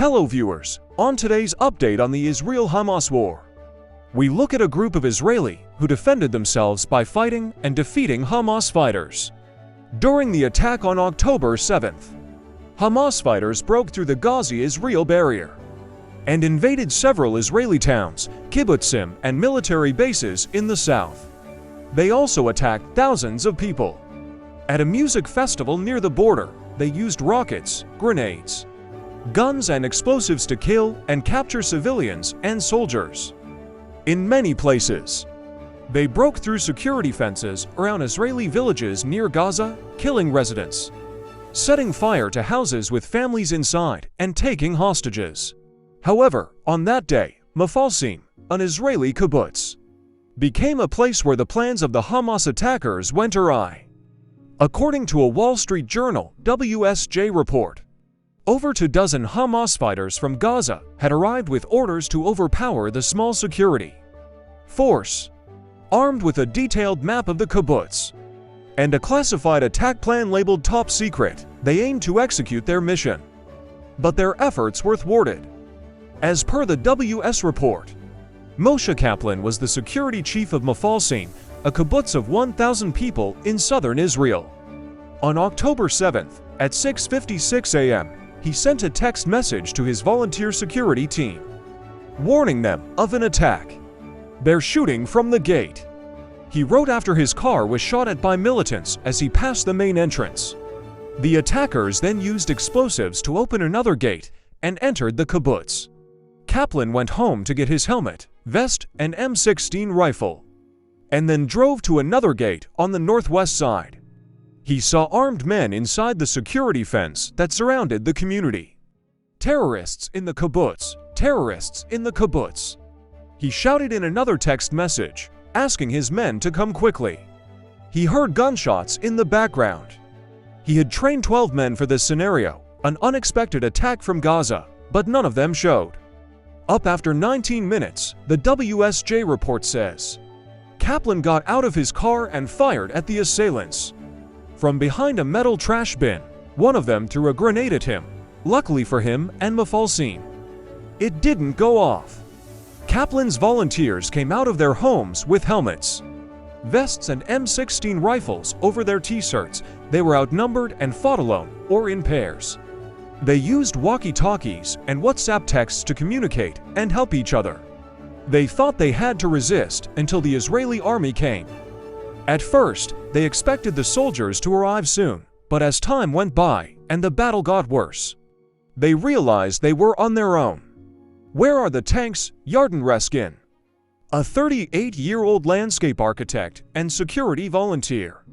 Hello viewers, on today's update on the Israel-Hamas war, we look at a group of Israeli who defended themselves by fighting and defeating Hamas fighters. During the attack on October 7th, Hamas fighters broke through the Gaza-Israel barrier and invaded several Israeli towns, kibbutzim, and military bases in the south. They also attacked thousands of people. At a music festival near the border, they used rockets, grenades, guns and explosives to kill and capture civilians and soldiers. In many places, they broke through security fences around Israeli villages near Gaza, killing residents, setting fire to houses with families inside, and taking hostages. However, on that day, Mafalsim, an Israeli kibbutz, became a place where the plans of the Hamas attackers went awry. According to a Wall Street Journal WSJ report, over 2 dozen Hamas fighters from Gaza had arrived with orders to overpower the small security force. Armed with a detailed map of the kibbutz and a classified attack plan labeled top secret, they aimed to execute their mission. But their efforts were thwarted. As per the WS report, Moshe Kaplan was the security chief of Mafalsim, a kibbutz of 1,000 people in southern Israel. On October 7th, at 6:56 a.m., he sent a text message to his volunteer security team, warning them of an attack. "They're shooting from the gate," he wrote after his car was shot at by militants as he passed the main entrance. The attackers then used explosives to open another gate and entered the kibbutz. Kaplan went home to get his helmet, vest, and M16 rifle, and then drove to another gate on the northwest side. He saw armed men inside the security fence that surrounded the community. "Terrorists in the kibbutz! Terrorists in the kibbutz!" He shouted in another text message, asking his men to come quickly. He heard gunshots in the background. He had trained 12 men for this scenario, an unexpected attack from Gaza, but none of them showed up after 19 minutes, the WSJ report says. Kaplan got out of his car and fired at the assailants from behind a metal trash bin. One of them threw a grenade at him. Luckily for him and Mafalsim, it didn't go off. Kaplan's volunteers came out of their homes with helmets, vests, and M16 rifles over their t-shirts. They were outnumbered and fought alone or in pairs. They used walkie-talkies and WhatsApp texts to communicate and help each other. They thought they had to resist until the Israeli army came. At first, they expected the soldiers to arrive soon, but as time went by and the battle got worse, they realized they were on their own. "Where are the tanks?" Yarden Reskin, a 38-year-old landscape architect and security volunteer,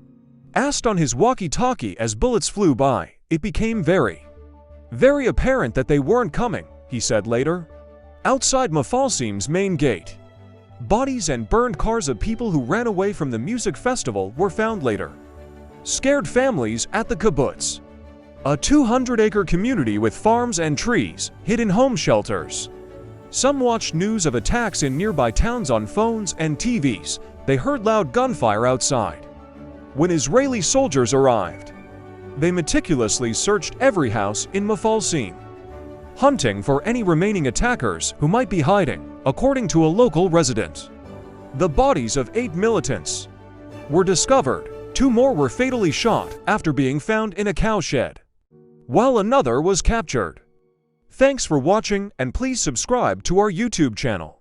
asked on his walkie-talkie as bullets flew by. "It became very apparent that they weren't coming," he said later. Outside Mafalsim's main gate, bodies and burned cars of people who ran away from the music festival were found later. Scared families at the kibbutz, a 200-acre community with farms and trees, hid in home shelters. Some watched news of attacks in nearby towns on phones and TVs. They heard loud gunfire outside. When Israeli soldiers arrived, they meticulously searched every house in Mafalsim, hunting for any remaining attackers who might be hiding, according to a local resident. The bodies of 8 militants were discovered. 2 more were fatally shot after being found in a cowshed, while another was captured. Thanks for watching, and please subscribe to our YouTube channel.